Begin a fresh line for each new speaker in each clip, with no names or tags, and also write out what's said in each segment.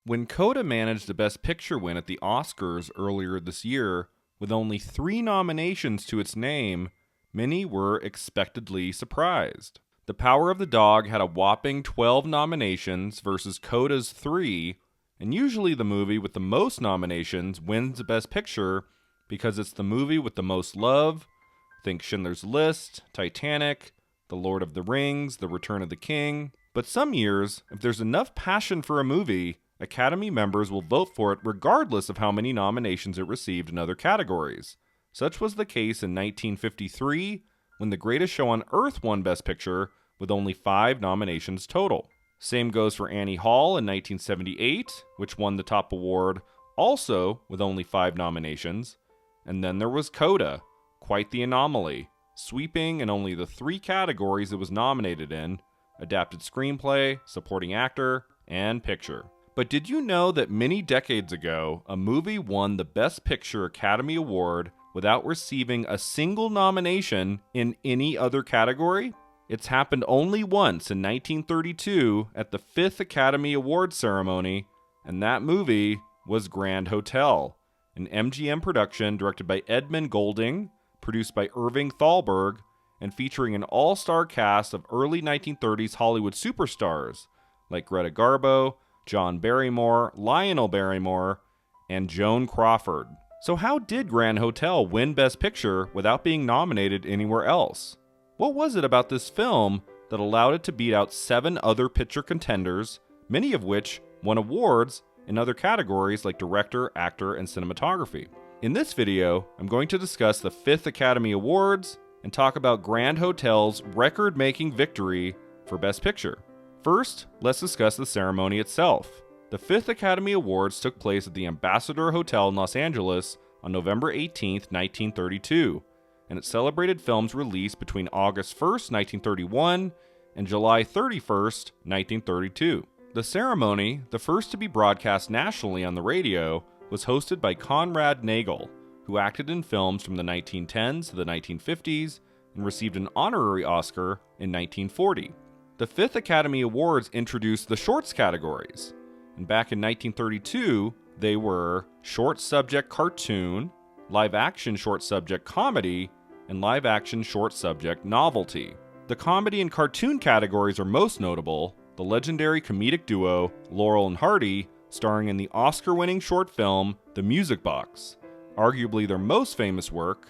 When Coda managed the Best Picture win at the Oscars earlier this year, with only 3 nominations to its name, many were expectedly surprised. The Power of the Dog had a whopping 12 nominations versus Coda's 3, and usually the movie with the most nominations wins the Best Picture because it's the movie with the most love. Think Schindler's List, Titanic, The Lord of the Rings, The Return of the King. But some years, if there's enough passion for a movie, Academy members will vote for it regardless of how many nominations it received in other categories. Such was the case in 1953, when The Greatest Show on Earth won Best Picture with only 5 nominations total. Same goes for Annie Hall in 1978, which won the top award, also with only 5 nominations. And then there was Coda, quite the anomaly, sweeping in only the 3 categories it was nominated in: Adapted Screenplay, Supporting Actor, and Picture. But did you know that many decades ago, a movie won the Best Picture Academy Award without receiving a single nomination in any other category? It's happened only once in 1932 at the 5th Academy Awards ceremony, and that movie was Grand Hotel, an MGM production directed by Edmund Golding, produced by Irving Thalberg, and featuring an all-star cast of early 1930s Hollywood superstars like Greta Garbo, John Barrymore, Lionel Barrymore, and Joan Crawford. So how did Grand Hotel win Best Picture without being nominated anywhere else? What was it about this film that allowed it to beat out 7 other picture contenders, many of which won awards in other categories like director, actor, and cinematography? In this video, I'm going to discuss the 5th Academy Awards and talk about Grand Hotel's record-making victory for Best Picture. First, let's discuss the ceremony itself. The 5th Academy Awards took place at the Ambassador Hotel in Los Angeles on November 18, 1932, and it celebrated films released between August 1, 1931 and July 31, 1932. The ceremony, the first to be broadcast nationally on the radio, was hosted by Conrad Nagel, who acted in films from the 1910s to the 1950s and received an honorary Oscar in 1940. The 5th Academy Awards introduced the shorts categories, and back in 1932, they were Short Subject Cartoon, Live Action Short Subject Comedy, and Live Action Short Subject Novelty. The comedy and cartoon categories are most notable, the legendary comedic duo Laurel and Hardy, starring in the Oscar-winning short film The Music Box, arguably their most famous work,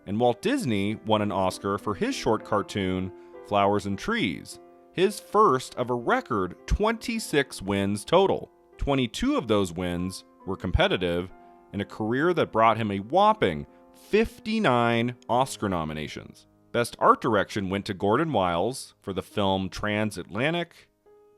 and Walt Disney won an Oscar for his short cartoon Flowers and Trees, his first of a record 26 wins total. 22 of those wins were competitive, in a career that brought him a whopping 59 Oscar nominations. Best Art Direction went to Gordon Wiles for the film Transatlantic.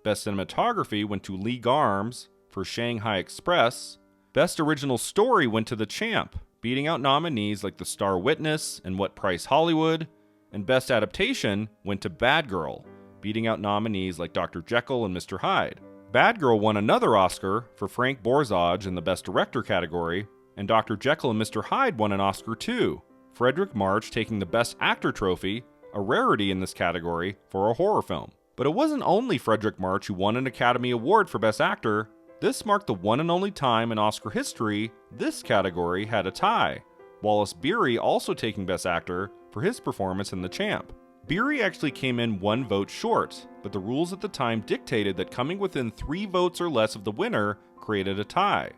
Best Cinematography went to Lee Garmes for Shanghai Express. Best Original Story went to The Champ, beating out nominees like The Star Witness and What Price Hollywood. And Best Adaptation went to Bad Girl, beating out nominees like Dr. Jekyll and Mr. Hyde. Bad Girl won another Oscar for Frank Borzage in the Best Director category, and Dr. Jekyll and Mr. Hyde won an Oscar too, Frederick March taking the Best Actor trophy, a rarity in this category for a horror film. But it wasn't only Frederick March who won an Academy Award for Best Actor. This marked the one and only time in Oscar history this category had a tie, Wallace Beery also taking Best Actor for his performance in The Champ. Beery actually came in 1 vote short, but the rules at the time dictated that coming within 3 votes or less of the winner created a tie.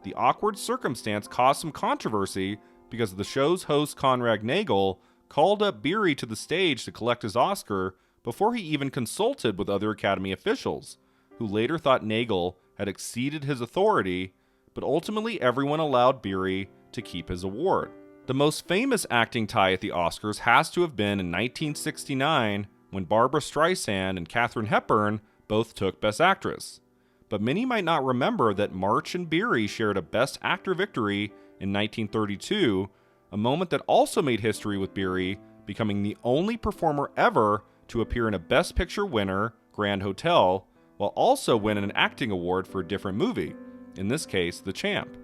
The awkward circumstance caused some controversy because the show's host Conrad Nagel called up Beery to the stage to collect his Oscar before he even consulted with other Academy officials, who later thought Nagel had exceeded his authority, but ultimately everyone allowed Beery to keep his award. The most famous acting tie at the Oscars has to have been in 1969, when Barbra Streisand and Katharine Hepburn both took Best Actress. But many might not remember that March and Beery shared a Best Actor victory in 1932, a moment that also made history with Beery becoming the only performer ever to appear in a Best Picture winner, Grand Hotel, while also winning an acting award for a different movie, in this case, The Champ.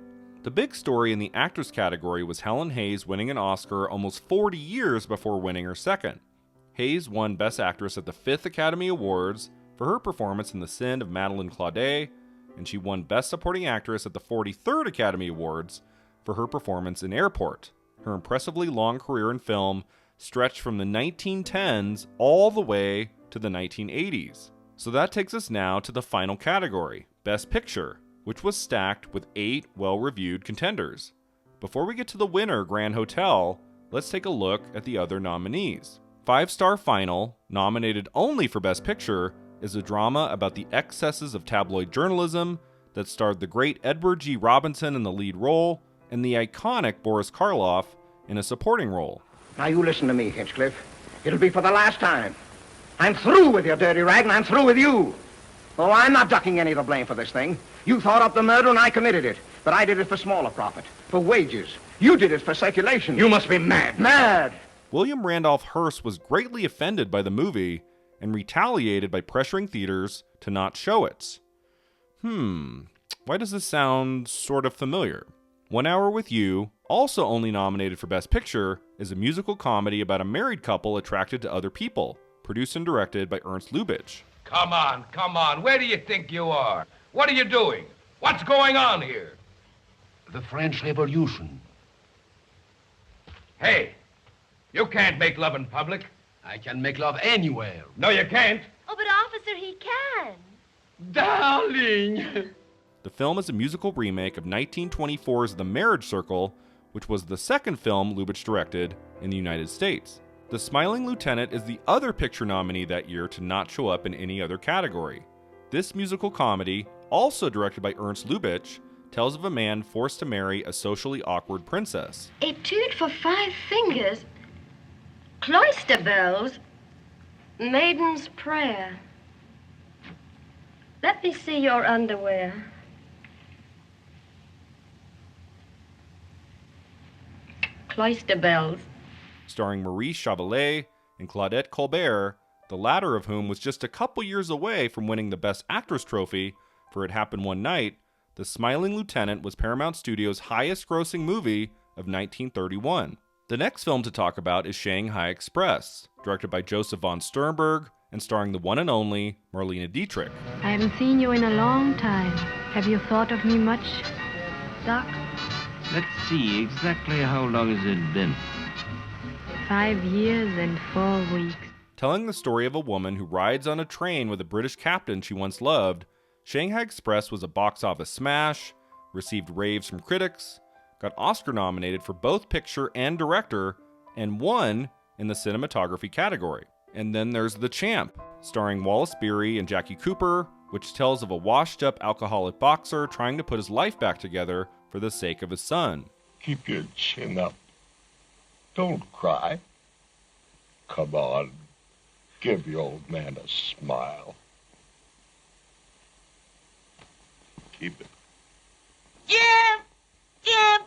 The big story in the actress category was Helen Hayes winning an Oscar almost 40 years before winning her second. Hayes won Best Actress at the 5th Academy Awards for her performance in The Sin of Madeleine Claudet, and she won Best Supporting Actress at the 43rd Academy Awards for her performance in Airport. Her impressively long career in film stretched from the 1910s all the way to the 1980s. So that takes us now to the final category, Best Picture, which was stacked with 8 well-reviewed contenders. Before we get to the winner, Grand Hotel, let's take a look at the other nominees. Five Star Final, nominated only for Best Picture, is a drama about the excesses of tabloid journalism that starred the great Edward G. Robinson in the lead role and the iconic Boris Karloff in a supporting role.
Now you listen to me, Hinchcliffe. It'll be for the last time. I'm through with your dirty rag, and I'm through with you. Oh, I'm not ducking any of the blame for this thing. You thought up the murder and I committed it. But I did it for smaller profit, for wages. You did it for circulation.
You must be mad.
Mad!
William Randolph Hearst was greatly offended by the movie and retaliated by pressuring theaters to not show it. Why does this sound sort of familiar? 1 Hour with You, also only nominated for Best Picture, is a musical comedy about a married couple attracted to other people, produced and directed by Ernst Lubitsch.
Come on. Where do you think you are? What are you doing? What's going on here?
The French Revolution.
Hey, you can't make love in public.
I can make love anywhere.
No, you can't.
Oh, but officer, he can.
Darling!
The film is a musical remake of 1924's The Marriage Circle, which was the second film Lubitsch directed in the United States. The Smiling Lieutenant is the other picture nominee that year to not show up in any other category. This musical comedy, also directed by Ernst Lubitsch, tells of a man forced to marry a socially awkward princess.
Etude for 5 fingers. Cloister bells. Maiden's prayer. Let me see your underwear. Cloister bells.
Starring Maurice Chevalier and Claudette Colbert, the latter of whom was just a couple years away from winning the Best Actress trophy for It Happened One Night, The Smiling Lieutenant was Paramount Studios' highest-grossing movie of 1931. The next film to talk about is Shanghai Express, directed by Joseph von Sternberg and starring the one and only Marlene Dietrich.
I haven't seen you in a long time. Have you thought of me much, Doc?
Let's see, exactly how long has it been?
5 years and 4 weeks.
Telling the story of a woman who rides on a train with a British captain she once loved, Shanghai Express was a box office smash, received raves from critics, got Oscar nominated for both picture and director, and won in the cinematography category. And then there's The Champ, starring Wallace Beery and Jackie Cooper, which tells of a washed-up alcoholic boxer trying to put his life back together for the sake of his son.
Keep your chin up. Don't cry. Come on. Give the old man a smile. Keep it.
Jim!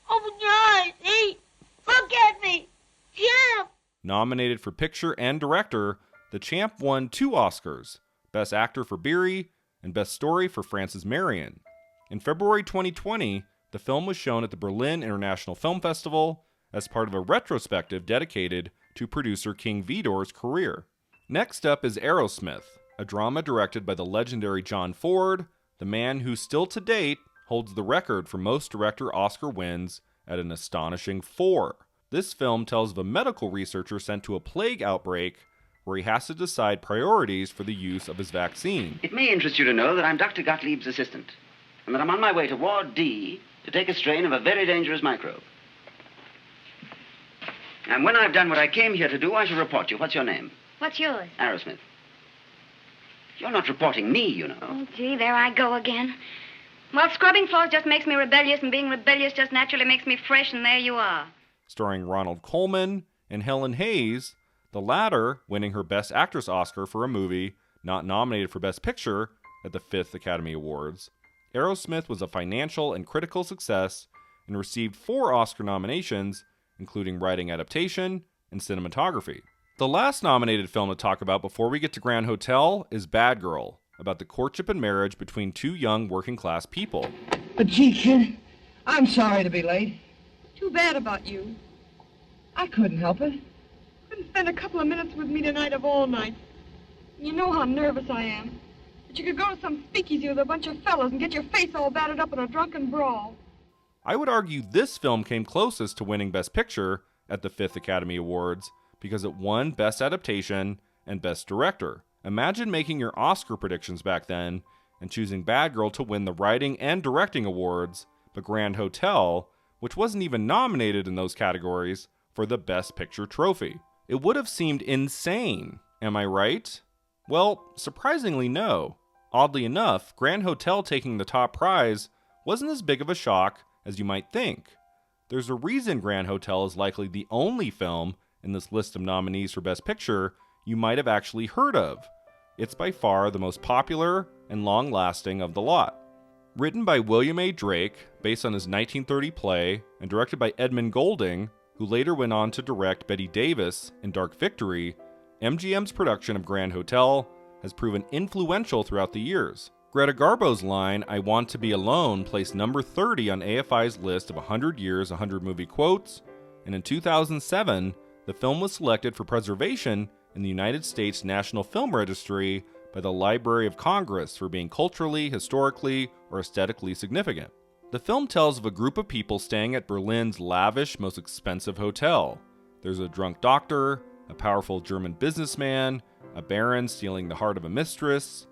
Open your eyes, see? Look at me! Jim!
Nominated for picture and director, The Champ won 2 Oscars, Best Actor for Beery and Best Story for Frances Marion. In February 2020, the film was shown at the Berlin International Film Festival as part of a retrospective dedicated to producer King Vidor's career. Next up is Aerosmith, a drama directed by the legendary John Ford, the man who still to date holds the record for most director Oscar wins at an astonishing 4. This film tells of a medical researcher sent to a plague outbreak where he has to decide priorities for the use of his vaccine.
It may interest you to know that I'm Dr. Gottlieb's assistant, and that I'm on my way to Ward D to take a strain of a very dangerous microbe. And when I've done what I came here to do, I shall report you. What's your name?
What's yours?
Aerosmith. You're not reporting me, you know.
Oh, gee, there I go again. Well, scrubbing floors just makes me rebellious, and being rebellious just naturally makes me fresh, and there you are.
Starring Ronald Colman and Helen Hayes, the latter winning her Best Actress Oscar for a movie not nominated for Best Picture at the 5th Academy Awards. Aerosmith was a financial and critical success and received 4 Oscar nominations, including writing adaptation and cinematography. The last nominated film to talk about before we get to Grand Hotel is Bad Girl, about the courtship and marriage between 2 young working-class people.
But gee, kid, I'm sorry to be late.
Too bad about you.
I couldn't help it.
Couldn't spend a couple of minutes with me tonight of all nights. You know how nervous I am. But you could go to some speakeasy with a bunch of fellas and get your face all battered up in a drunken brawl.
I would argue this film came closest to winning Best Picture at the 5th Academy Awards because it won Best Adaptation and Best Director. Imagine making your Oscar predictions back then and choosing Bad Girl to win the Writing and Directing Awards, but Grand Hotel, which wasn't even nominated in those categories, for the Best Picture trophy. It would have seemed insane, am I right? Well, surprisingly no. Oddly enough, Grand Hotel taking the top prize wasn't as big of a shock as you might think. There's a reason Grand Hotel is likely the only film in this list of nominees for Best Picture you might have actually heard of. It's by far the most popular and long-lasting of the lot. Written by William A. Drake, based on his 1930 play, and directed by Edmund Golding, who later went on to direct Bette Davis in Dark Victory, MGM's production of Grand Hotel has proven influential throughout the years. Greta Garbo's line, "I Want to Be Alone," placed number 30 on AFI's list of 100 Years, 100 Movie Quotes, and in 2007, the film was selected for preservation in the United States National Film Registry by the Library of Congress for being culturally, historically, or aesthetically significant. The film tells of a group of people staying at Berlin's lavish, most expensive hotel. There's a drunk doctor, a powerful German businessman, a baron stealing the heart of a mistress.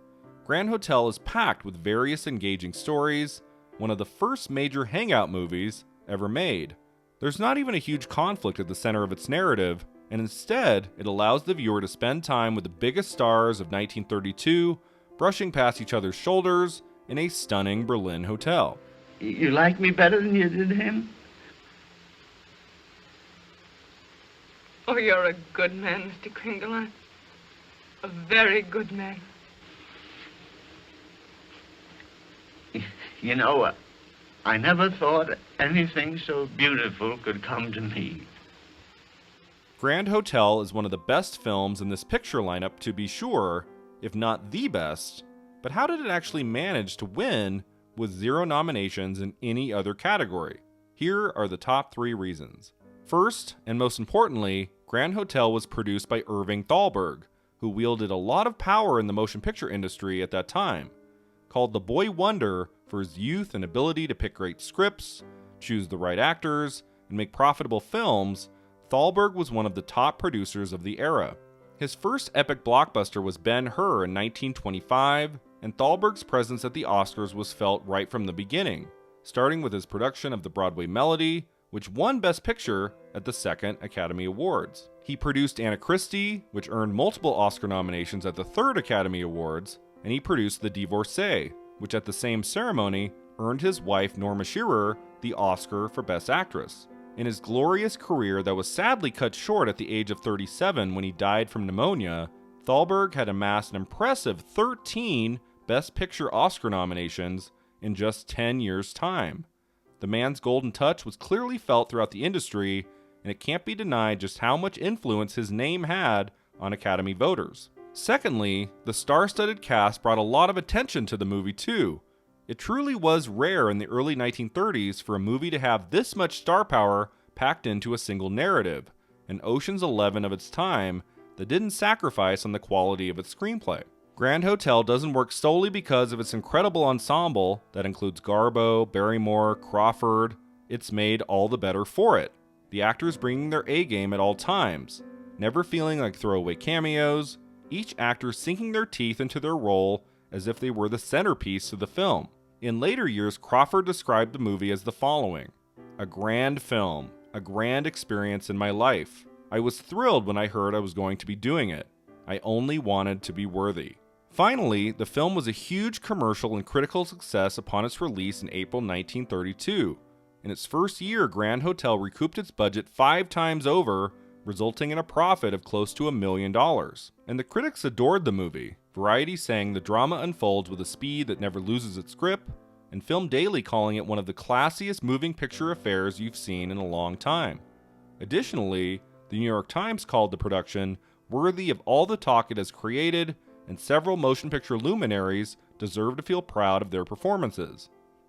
Grand Hotel is packed with various engaging stories, one of the first major hangout movies ever made. There's not even a huge conflict at the center of its narrative, and instead, it allows the viewer to spend time with the biggest stars of 1932, brushing past each other's shoulders in a stunning Berlin hotel.
You like me better than you did him?
Oh, you're a good man, Mr. Kringle. A very good man.
You know, I never thought anything so beautiful could come to me.
Grand Hotel is one of the best films in this picture lineup, to be sure, if not the best, but how did it actually manage to win with 0 nominations in any other category? Here are the top 3 reasons. First, and most importantly, Grand Hotel was produced by Irving Thalberg, who wielded a lot of power in the motion picture industry at that time. Called the Boy Wonder for his youth and ability to pick great scripts, choose the right actors, and make profitable films, Thalberg was one of the top producers of the era. His first epic blockbuster was Ben-Hur in 1925, and Thalberg's presence at the Oscars was felt right from the beginning, starting with his production of the Broadway Melody, which won Best Picture at the 2nd Academy Awards. He produced Anna Christie, which earned multiple Oscar nominations at the 3rd Academy Awards, and he produced The Divorcee, which at the same ceremony earned his wife Norma Shearer the Oscar for Best Actress. In his glorious career that was sadly cut short at the age of 37 when he died from pneumonia, Thalberg had amassed an impressive 13 Best Picture Oscar nominations in just 10 years' time. The man's golden touch was clearly felt throughout the industry, and it can't be denied just how much influence his name had on Academy voters. Secondly, the star-studded cast brought a lot of attention to the movie too. It truly was rare in the early 1930s for a movie to have this much star power packed into a single narrative, an Ocean's 11 of its time that didn't sacrifice on the quality of its screenplay. Grand Hotel doesn't work solely because of its incredible ensemble that includes Garbo, Barrymore, Crawford. It's made all the better for it. The actors bringing their A-game at all times, never feeling like throwaway cameos, each actor sinking their teeth into their role as if they were the centerpiece of the film. In later years, Crawford described the movie as the following: "A grand film, a grand experience in my life. I was thrilled when I heard I was going to be doing it. I only wanted to be worthy." Finally, the film was a huge commercial and critical success upon its release in April 1932. In its first year, Grand Hotel recouped its budget 5 times over, resulting in a profit of close to $1 million. And the critics adored the movie, Variety saying the drama unfolds with a speed that never loses its grip, and Film Daily calling it one of the classiest moving picture affairs you've seen in a long time. Additionally, the New York Times called the production worthy of all the talk it has created, and several motion picture luminaries deserve to feel proud of their performances.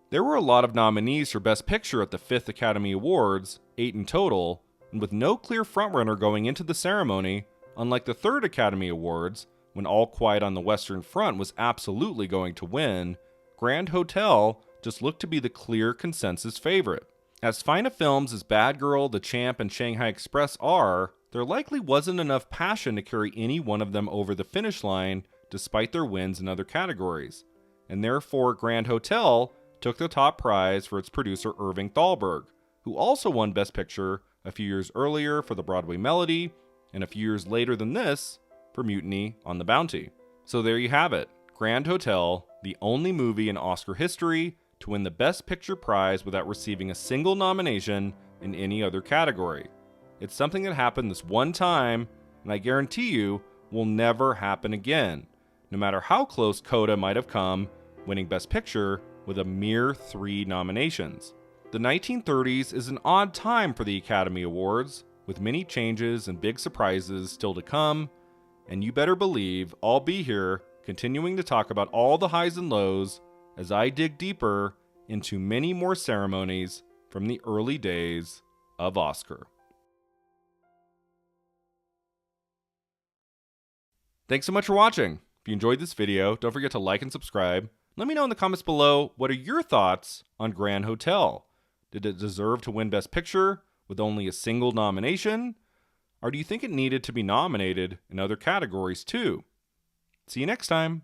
There were a lot of nominees for Best Picture at the 5th Academy Awards, 8 in total, and with no clear frontrunner going into the ceremony, unlike the 3rd Academy Awards, when All Quiet on the Western Front was absolutely going to win, Grand Hotel just looked to be the clear consensus favorite. As fine of films as Bad Girl, The Champ, and Shanghai Express are, there likely wasn't enough passion to carry any one of them over the finish line despite their wins in other categories, and therefore Grand Hotel took the top prize for its producer Irving Thalberg, who also won Best Picture a few years earlier for The Broadway Melody, and a few years later than this for Mutiny on the Bounty. So there you have it, Grand Hotel, the only movie in Oscar history to win the Best Picture prize without receiving a single nomination in any other category. It's something that happened this one time, and I guarantee you will never happen again, no matter how close Coda might have come winning Best Picture with a mere 3 nominations. The 1930s is an odd time for the Academy Awards, with many changes and big surprises still to come, and you better believe I'll be here continuing to talk about all the highs and lows as I dig deeper into many more ceremonies from the early days of Oscar. Thanks so much for watching. If you enjoyed this video, don't forget to like and subscribe. Let me know in the comments below, what are your thoughts on Grand Hotel? Did it deserve to win Best Picture with only a single nomination? Or do you think it needed to be nominated in other categories too? See you next time.